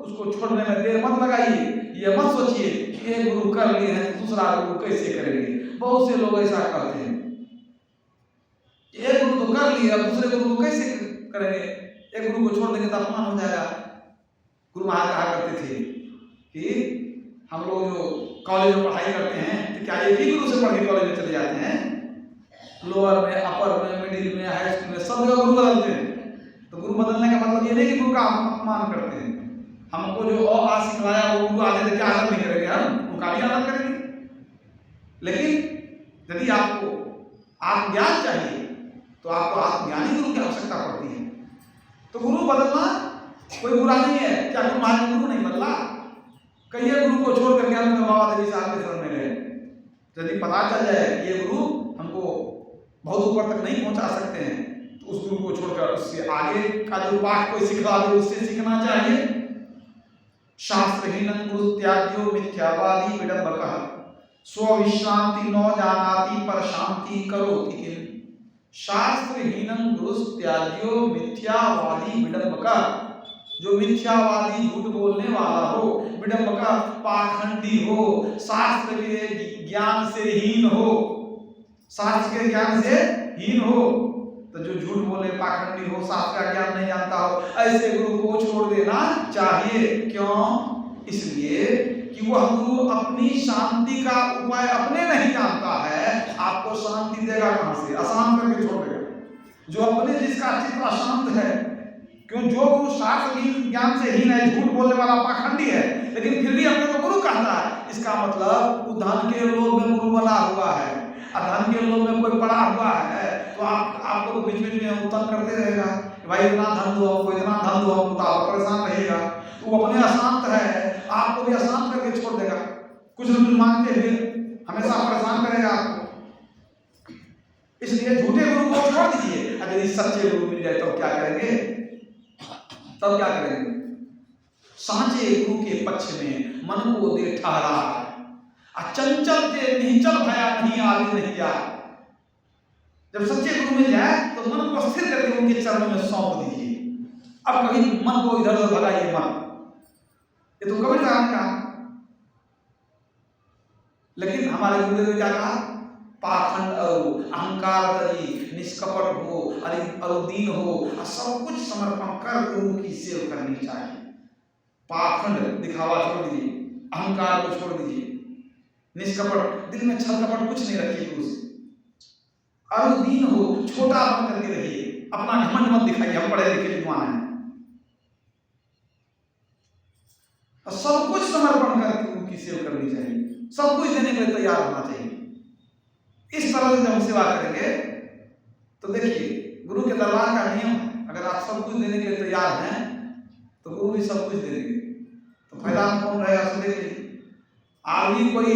उसको छोड़ने में देर मत लगाइए। ये मत सोचिए कि एक गुरु कर लिए हैं तो दूसरा गुरु कैसे करेंगे। बहुत से लोग ऐसा करते हैं, एक गुरु तो कर लिए, अब दूसरे गुरु को कैसे करेंगे। एक गुरु को छोड़ देंगे तो अपमान हो जाएगा। गुरु महाराज कहा करते थे कि हम लोग जो कॉलेज में पढ़ाई करते हैं तो क्या एक ही गुरु से पढ़ के कॉलेज में चले जाते हैं? लोअर में, अपर में, मिडिल में, हाई स्कूल में सब जगह गुरु बदलते हैं। तो गुरु बदलने का मतलब ये नहीं कि गुरु का अपमान करते हैं। हमको जो आ सिखलाया वो गुरु आगे देख के आदर नहीं करेंगे, हम उनका भी आदर करेंगे। लेकिन यदि आपको आत्मज्ञान चाहिए तो आपको आत्मज्ञानी गुरु की आवश्यकता पड़ती है। तो गुरु बदलना कोई बुरा नहीं है। क्या गुरु महाराज गुरु नहीं बदला? कई गुरु को छोड़ करके हम बाबा देवी साहब के शरण में गए। यदि पता चल जाए कि ये गुरु हमको बहुत ऊपर तक नहीं पहुंचा सकते हैं तो उस गुरु को छोड़कर उससे आगे का जो पाठ कोई सिखला दे उससे सीखना चाहिए। शास्त्रहीनं गुरु त्याज्यो मिथ्यावादी विडंबकः, स्वविश्रांति न जानाति पर शांति करोति किम। शास्त्रहीनं गुरु त्याज्यो मिथ्यावादी विडंबकः, जो मिथ्यावादी झूठ बोलने वाला हो, विडंबका पाखंडी हो, शास्त्र के ज्ञान से हीन हो, शास्त्र के ज्ञान से हीन हो, तो जो झूठ बोले, पाखंडी हो, शास्त्र का ज्ञान नहीं जानता हो, ऐसे गुरु को छोड़ देना चाहिए। क्यों? इसलिए कि वह गुरु अपनी शांति का उपाय अपने नहीं जानता है, आपको शांति देगा कहां से? अशांत करके छोड़ देगा। जो अपने जिसका चित्त अशांत है, क्यों? जो गुरु शास्त्र ज्ञान से हीन है, झूठ बोलने वाला पाखंडी है, लेकिन फिर भी अपने को गुरु कहता है, इसका मतलब वो धन के लोभ में गुरु बना हुआ है। और धन के लोभ में कोई पड़ा हुआ है तो आपको तो बीच बीच में उत्तम करते रहेगा, भाई इतना धन दो हमको, इतना धन दो हमको, तो आप परेशान रहेगा। तो वो अपने अशांत है, आपको भी अशांत करके छोड़ देगा। कुछ न कुछ मांगते हुए हमेशा परेशान करेगा आपको। इसलिए झूठे गुरु को छोड़ दीजिए। अगर इस सच्चे गुरु मिल जाए तो क्या करेंगे? तब क्या करेंगे? सांचे गुरु के पक्ष में मन को दे ठहरा, चंचल ते निश्चल भया नहीं आगे नहीं जा। जब सच्चे गुरु मिल जाए तो मन को स्थिर करके उनके चरणों में सौंप दीजिए। अब कभी मन को इधर उधर भगाइए मत। ये तो कबीर साहब ने कहा, लेकिन हमारे गुरुदेव ने क्या कहा? पाखंड और अहंकार तरी निष्कपट हो, अरुदीन हो, और सब कुछ समर्पण कर गुरु की सेवा करनी चाहिए। पाखंड दिखावा छोड़ दीजिए, अहंकार को छोड़ दीजिए, निष्कपट, दिल में छल कपट कुछ नहीं रखिए गुरु से। अरुदीन हो, छोटा बन करके रहिए, अपना घमंड मत दिखाइए, हम पढ़े लिखे विद्वान हैं। और सब कुछ समर्पण कर गुरु की सेवा करनी चाहिए, सब कुछ देने के लिए तैयार होना चाहिए। इस तरह से जब हम सेवा करेंगे तो देखिए गुरु के दरबार का नियम है, अगर आप सब कुछ देने के लिए तैयार हैं तो गुरु भी सब कुछ दे देंगे। तो फायदा कौन रहेगा? सुन देखिए, आदमी कोई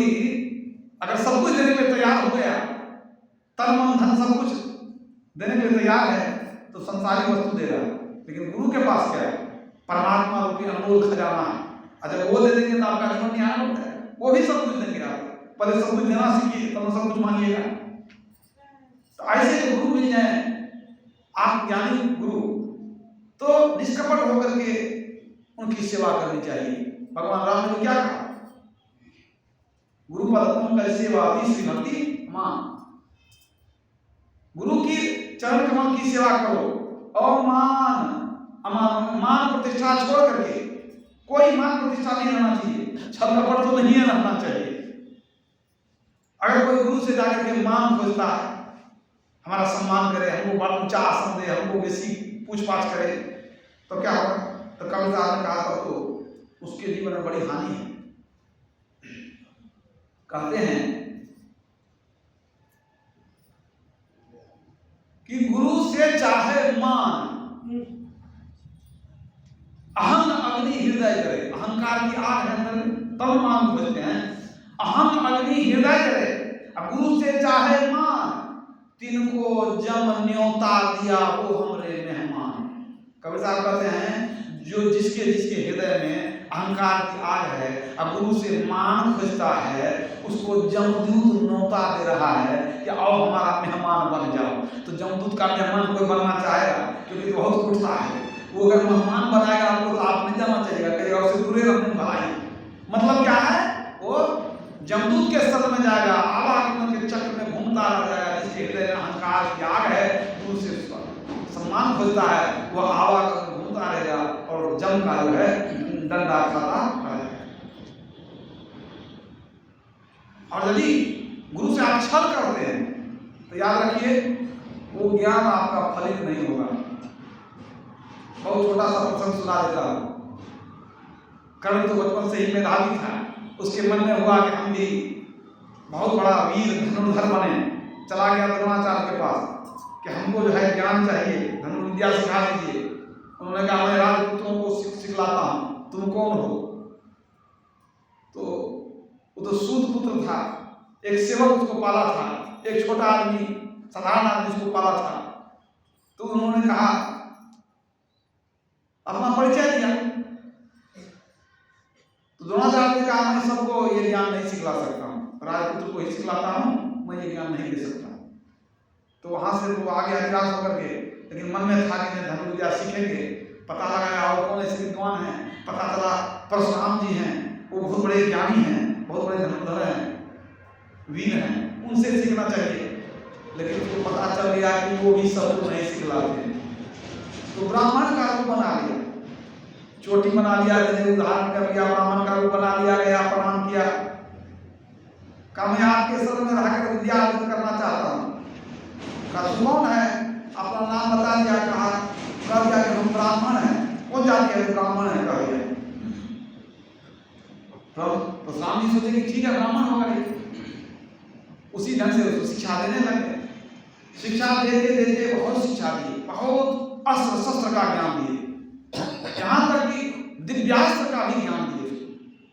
अगर सब कुछ देने के लिए तैयार हो गया, तन मन धन सब कुछ देने के लिए तैयार है, तो संसारी वस्तु दे रहा है। लेकिन गुरु के पास क्या है? परमात्मा रूपी अनमोल खजाना है। अगर वो दे देंगे तो आपका जीवन निहाल होता है। वो भी सब कुछ देंगे आप, पहले सब कुछ देना सीखिए तब सब कुछ मांगिएगा। तो ऐसे जो गुरु मिल जाए, आप ज्ञानी गुरु, तो निष्कपट होकर के उनकी सेवा करनी चाहिए। भगवान राम ने क्या कहा? गुरु पद कर सेवा तीसरी भक्ति मान। गुरु की चरण कमल की सेवा करो और मान प्रतिष्ठा छोड़ करके, कोई मान प्रतिष्ठा नहीं रहना चाहिए, छल कपट तो नहीं रहना चाहिए। अगर कोई गुरु से जाकर के मान खोजता है, हमारा सम्मान करे, हमको बड़ा ऊंचा आसन दे, हमको बेसी पूछ पाछ करे, तो क्या होगा? तो कबीर साहब ने कहा तो उसके जीवन में बड़ी हानि है। कहते हैं कि गुरु से चाहे मान, अहम अग्नि हृदय करे। अहंकार की आग है अंदर में, तब मान खोजते हैं। अहम अग्नि हृदय करे, गुरु से चाहे मान, तिनको जम न्योता दिया वो हमरे मेहमान। कबीर साहब कहते हैं जो जिसके हृदय में अहंकार की आग है, अब गुरु से मान खोजता है, उसको जमदूत न्योता दे रहा है कि आओ हमारा मेहमान बन जाओ। तो जमदूत का मेहमान कोई बनना चाहेगा? क्योंकि बहुत उठता है। वो अगर मेहमान बनाएगा आपको तो आप नहीं जाना चाहिएगा, कहेगा उससे दूर रखने भलाई। मतलब क्या है? वो जमदूत के स्तर में जाएगा, आवागमन के चक्र में घूमता रह जाएगा। जिसके हृदय में अहंकार की आग है, गुरु से सम्मान खोजता है, वह आवागमन घूमता रहेगा और जम का जो है डंडा खाता रहेगा। और यदि गुरु से आप छल करते हैं तो याद रखिए वो ज्ञान आपका फलित नहीं होगा। बहुत छोटा सा प्रसंग सुना देता हूं। कर्ण तो बचपन से ही मेधावी था, उसके मन में हुआ कि हम भी बहुत बड़ा वीर धनुर्धर बने। चला गया द्रोणाचार्य के पास कि हमको जो है ज्ञान चाहिए, धनुर्विद्या सिखा दीजिए। उन्होंने कहा मैं राजपुत्रों को सिखलाता हूं, तुम कौन हो? तो वो तो सूत पुत्र था, एक सेवक उसको पाला था, एक छोटा आदमी साधारण आदमी उसको पाला था। तो उन्होंने कहा अपना परिचय दिया। तो द्रोणाचार्य ने कहा मैं सबको ये ज्ञान नहीं सिखला सकता हूँ, राजपुत्र को ही सिखलाता हूँ, मैं ये ज्ञान नहीं दे सकता। तो वहां से वो आगे अभ्यास होकर के, लेकिन मन में था कि मैं धनुर्विद्या सीखेंगे। पता लगाया और कौन ऐसे विद्वान हैं, पता चला परशुराम जी हैं, वो बहुत बड़े ज्ञानी हैं, बहुत बड़े धनुर्धर हैं, वीर हैं, उनसे सीखना चाहिए। लेकिन उसको पता चल गया कि वो भी सब नहीं सिखलाते, तो ब्राह्मण का रूप बना लिया, चोटी बना लिया, जैसे उदाहरण कर लिया, ब्राह्मण का रूप बना लिया गया, प्रणाम किया, कहा मैं आपके सदन में रहकर विद्या अर्जित करना चाहता हूँ। कहा तू कौन है, अपना नाम बता दिया, कह दिया कि हम ब्राह्मण हैं। कौन जाति है, ब्राह्मण है कह दिया। तो स्वामी सोचे कि ठीक है ब्राह्मण होगा ये, उसी ढंग से उसको शिक्षा देने लगे। शिक्षा देते देते बहुत शिक्षा दी, बहुत अस्त्र शस्त्र का ज्ञान दिए, यहाँ तक कि दिव्यास्त्र का भी ज्ञान दिए,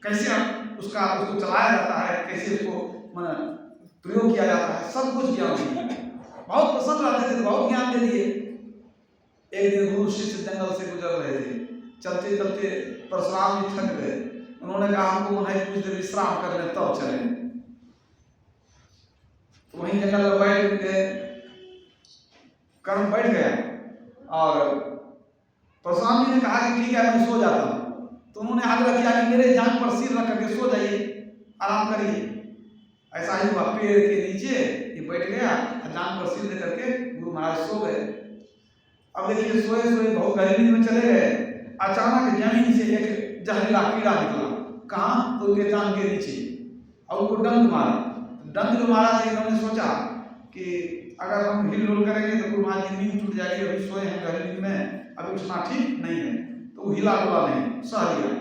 कैसे उसको चलाया जाता है, कैसे उसको प्रयोग किया जाता है, सब कुछ ज्ञान दिए। बहुत पसंद रहते थे, बहुत ज्ञान दे दिए। एक दिन गुरु शिष्य जंगल से गुजर रहे थे, चलते चलते परशुराम जी थक गए, उन्होंने कहा हमको मन है कुछ देर विश्राम कर लें तब चलें। तो वहीं जंगल में बैठ गए, कर्म बैठ गया और परशुराम जी ने कहा कि ठीक है मैं सो जाता हूँ। तो उन्होंने आग्रह किया कि मेरे जांघ पर सिर रख करके सो जाइए, आराम करिए। ऐसा ही हुआ, पेड़ के नीचे ये बैठ गया, जांघ पर सिर दे करके गुरु महाराज सो गए। अब देखिए सोए सोए बहुत गहरी नींद में चले गए, अचानक जमीन से एक जहरीला कीड़ा निकला, कहाँ, तो उनके जांघ के नीचे, और उनको डंक मारा। डंक जो मारा था, इन्होंने सोचा कि अगर हम हिल डुल करेंगे तो गुरु महाराज की नींद टूट जाएगी, अभी सोए हैं गहरी नींद में, अभी उठना ठीक नहीं है। तो वो हिला डुला नहीं, सह लिया,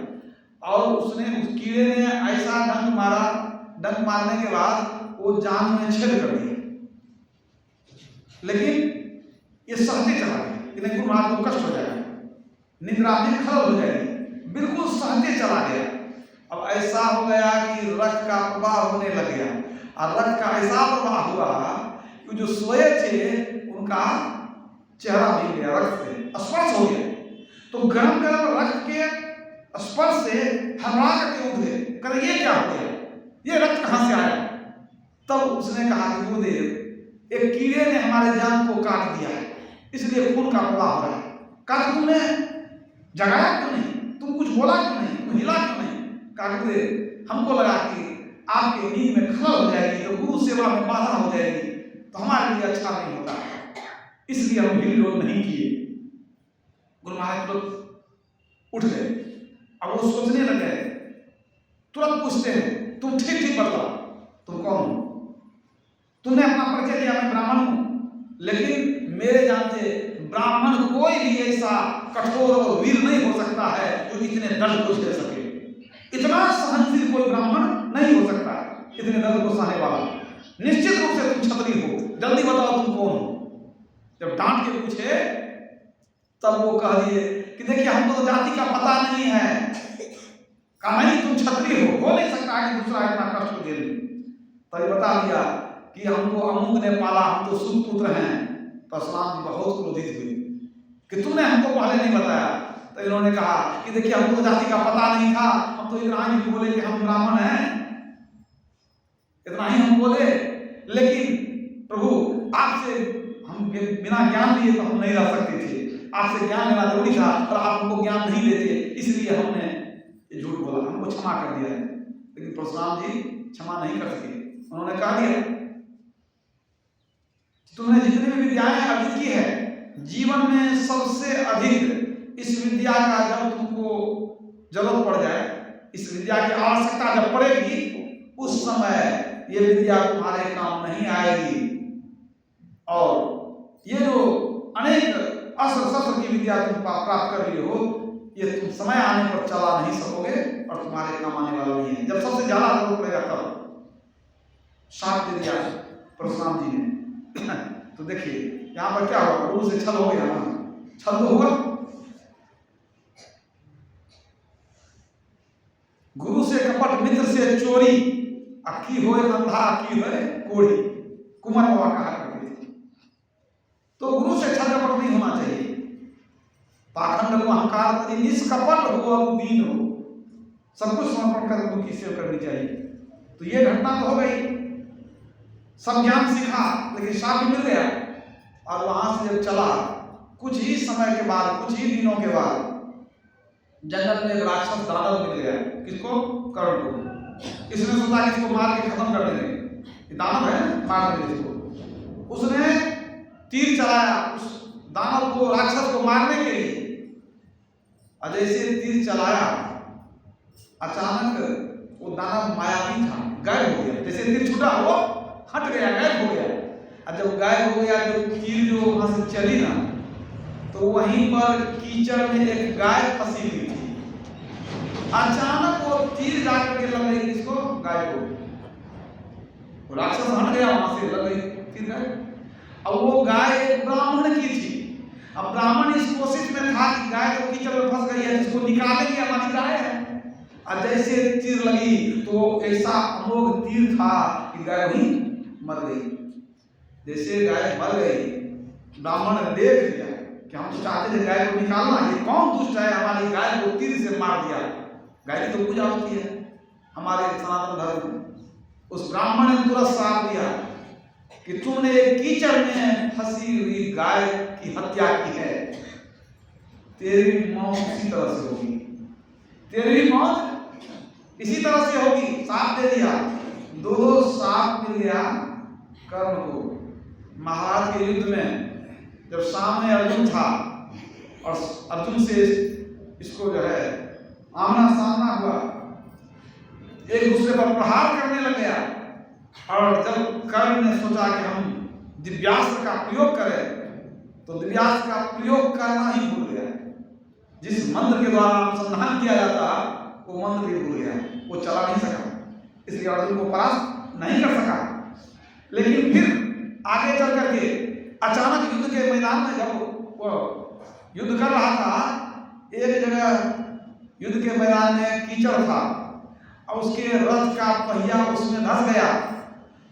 और उसने उस कीड़े ने ऐसा डंक मारा, डंक मारने के बाद वो जान में छेद कर दिया, लेकिन ये सहते चला गया कि नहीं गुरु महाराज को कष्ट हो जाएगा, निद्रा में खराब हो जाएगी, बिल्कुल सहते चला गया। अब ऐसा हो गया कि रक्त का प्रवाह होने लग गया, और रक्त का ऐसा प्रवाह हुआ कि जो सोए थे उनका चेहरा मिल गया, रक्त से स्पर्श हो गया। तो गरम गरम रक्त के स्पर्श से हरा करके उठ गए, कर ये क्या हो गया, ये रक्त कहाँ से आया। तब उसने कहा कि गुरुदेव एक कीड़े ने हमारे जान को काट दिया है, इसलिए खून का प्रवाह हो रहा है। कहा तुमने जगाया क्यों नहीं, तुम कुछ बोला क्यों नहीं, तुम हिला क्यों नहीं। कहा गुरुदेव हमको लगा कि आपके नींद में खलल हो जाएगी तो गुरु सेवा में बाधा हो जाएगी, तो हमारे लिए अच्छा नहीं होता, इसलिए हम हिल डोल नहीं किए। गुरु महाराज लोग उठ गए, अब वो सोचने लगे, तुरंत पूछते हैं तुम ठीक ठीक बतला, तुम कौन हो, तुमने अपना परिचय दिया मैं ब्राह्मण हूं, लेकिन मेरे जानते ब्राह्मण कोई भी ऐसा कठोर और वीर नहीं हो सकता है जो इतने दर्द को झेल सके, इतना सहनशील कोई ब्राह्मण नहीं हो सकता है, इतने दर्द को सहने वाला। निश्चित रूप से तुम क्षत्रिय हो, जल्दी बताओ तुम कौन हो। जब डांट के पूछे तब वो कह दिए कि देखिए हमको तो जाति का पता नहीं है। कहा नहीं तुम क्षत्रिय हो नहीं सकता है कि दूसरा इतना कष्ट को झेल। तभी बता दिया कि हमको अमुक ने पाला, हम तो सुत पुत्र हैं। परशुराम जी बहुत क्रोधित हुए कि तुमने हमको पहले नहीं बताया। तो इन्होंने कहा कि देखिए हमको जाति का पता नहीं था, हम तो इतना ही बोले कि हम ब्राह्मण हैं, इतना ही हम बोले, लेकिन प्रभु आपसे हम बिना ज्ञान लिए तो हम नहीं रह सकते थे, आपसे ज्ञान लेना जरूरी था और आप हमको ज्ञान नहीं देते, इसलिए हमने ये झूठ बोला, हमको क्षमा कर दिया है। लेकिन परशुराम जी क्षमा नहीं कर सके, उन्होंने कह दिया तुमने जितनी भी विद्याएं अर्जित की है, जीवन में सबसे अधिक इस विद्या का जब तुमको जरूरत पड़ जाए, इस विद्या की आवश्यकता जब पड़ेगी, उस समय ये विद्या तुम्हारे काम नहीं आएगी। और ये जो अनेक अस्त्र शस्त्र की विद्या तुम प्राप्त कर लिए हो, ये तुम समय आने पर चला नहीं सकोगे और तुम्हारे काम आने वाला नहीं है। जब सबसे ज्यादा जरूरत पड़ेगा तब शाप दे दिया परशुराम जी ने। तो देखिए यहाँ पर क्या हुआ, गुरु से छल हो गया ना, छल तो हुआ। गुरु से कपट, मित्र से चोरी, अक्की होए अंधा अक्की होए कोड़ी, कुमार बाबा कहा करते थे। तो गुरु से छल कपट नहीं होना चाहिए। पाखंड को अहंकार निष्कपट हो, दीन हो, सब कुछ समर्पण कर गुरु की सेवा करनी चाहिए। तो ये घटना तो हो गई, सब ज्ञान सीखा, लेकिन शाप मिल गया। और वहां से जब चला, कुछ ही समय के बाद, कुछ ही दिनों के बाद जंगल में एक राक्षस दानव मिल गया। किसको? कर्ण को। इसने सोचा कि इसको मार के खत्म कर देंगे, दानव है मार देंगे इसको। उसने तीर चलाया उस दानव को, राक्षस को मारने के लिए। और जैसे तीर चलाया, अचानक वो दानव मायावी था, गायब हो गया। जैसे तीर छूटा वो हट गया, गायब हो गया। और जब गायब हो गया, जो तीर जो वहां से चली ना, तो वहीं पर कीचड़ में एक गाय फंसी हुई थी। अचानक वो तीर जाकर के लग गई, किसको? गाय को। राक्षस हट गया, वहां से लग गई तीर गाय। अब वो गाय एक ब्राह्मण की थी। अब ब्राह्मण इस कोशिश में था कि गाय तो कीचड़ में फंस गई है, इसको निकालेंगे, हमारी गाय है। और जैसे तीर लगी तो ऐसा अमोघ तीर था कि गाय वहीं मर गई। जैसे गाय मर गई, ब्राह्मण ने देख लिया कि हम तो चाहते थे गाय को निकालना, ये कौन दुष्ट है, हमारी गाय को तीर से मार दिया। गाय की तो पूजा होती है हमारे सनातन धर्म में। उस ब्राह्मण ने तुरंत श्राप दिया कि तुमने एक कीचड़ में फंसी हुई गाय की हत्या की है, तेरी मौत इसी तरह से होगी, तेरी मौत इसी तरह से होगी। श्राप दे दिया। दो श्राप मिल गया कर्ण को। महाभारत के युद्ध में जब सामने अर्जुन था और अर्जुन से इसको जो है आमना सामना हुआ, एक दूसरे पर प्रहार करने लग गया। और जब कर्ण ने सोचा कि हम दिव्यास्त्र का प्रयोग करें, तो दिव्यास्त्र का प्रयोग करना ही भूल गया। जिस मंत्र के द्वारा अनुसंधान किया जाता वो मंत्र भी भूल गया, वो चला नहीं सका, इसलिए अर्जुन को परास्त नहीं कर सका। लेकिन फिर आगे चल करके अचानक युद्ध के मैदान में जब वो युद्ध कर रहा था, एक जगह युद्ध के मैदान में कीचड़ था और उसके रथ का पहिया उसमें धंस गया।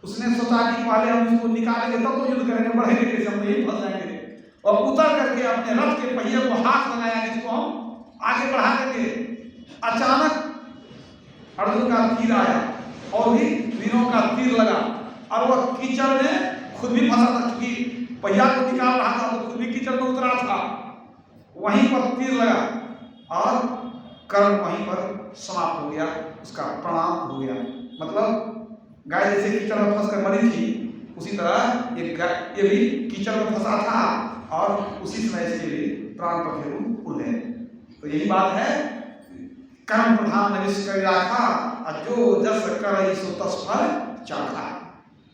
उसने सोचा कि पहले हम इसको निकालेंगे तब तो युद्ध करेंगे, बढ़ेंगे कैसे, हम यही फंस जाएंगे। और उतर करके अपने रथ के पहिए को हाथ लगाया, जिसको हम आगे बढ़ा देंगे। अचानक अर्जुन का तीर आया और भी वीरों का तीर लगा और वह कीचड़ में खुद भी फंसा था, क्योंकि पहिया को निकाल रहा था तो खुद भी कीचड़ में उतरा था। वहीं पर तीर लगा और कर्ण वहीं पर समाप्त हो गया, उसका प्रणाम हो गया। मतलब गाय जैसे कीचड़ में फंस कर मरी थी, उसी तरह ये भी कीचड़ में फंसा था और उसी समय इसके भी प्राण पखेरु उड़ गए। तो यही बात है, कर्म प्रधान निविष्ट कर रखा और जो जस कर सो तस फल चाखा।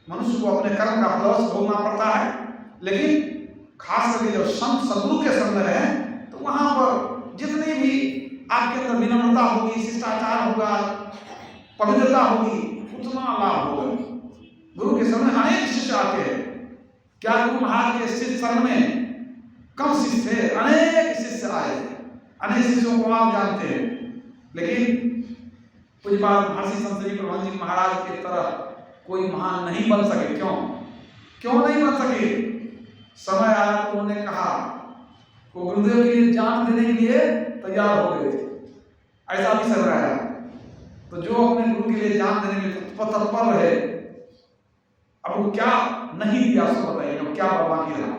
मनुष्य को अपने कर्म का फल भोगना पड़ता है, लेकिन खास करके जब संत सदगुरु के संग में रहे तो वहां पर जितनी भी आपके अंदर विनम्रता होगी, शिष्टाचार होगा, पवित्रता होगी, उतना लाभ होगा। गुरु के शरण में अनेक शिष्य आते हैं। क्या गुरु महाराज के शिष्य शरण में कम शिष्य थे? अनेक शिष्य आए, अनेक शिष्यों को आप जानते हैं। लेकिन पूज्यपाद महर्षि संत जी प्रबंध जी महाराज की तरह कोई महान नहीं बन सके। क्यों नहीं बन सके? समय आया तो उन्होंने कहा, वो गुरुदेव के लिए जान देने के लिए तैयार हो गए थे, ऐसा भी समय आया। तो जो अपने गुरु के लिए जान देने के लिए तत्पर रहे, अब वो क्या नहीं दिया सो बताइए, अब क्या बाकी रहा।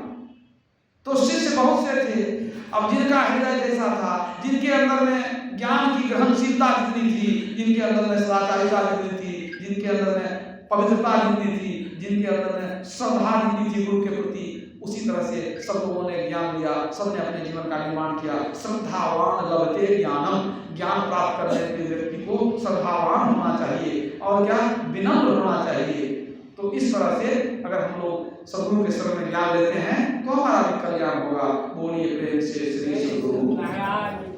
तो शिष्य बहुत से थे, अब जिनका हृदय जैसा था, जिनके अंदर में ज्ञान की ग्रहणशीलता जितनी थी, जिनके अंदर में सदाचारिता जितनी थी, जिनके अंदर में पवित्रता जितनी थी, जिनके अंदर में श्रद्धा जितनी थी गुरु के प्रति, उसी तरह से सब लोगों ने ज्ञान लिया, सबने अपने जीवन का निर्माण किया। श्रद्धावान लभते ज्ञानम, ज्ञान प्राप्त करने के व्यक्ति को श्रद्धावान होना चाहिए और क्या, विनम्र होना चाहिए। तो इस तरह से अगर हम लोग सदगुरु के शरण में ज्ञान लेते हैं तो हमारा भी कल्याण होगा। बोलिए प्रेम से श्री सदगुरु महाराज।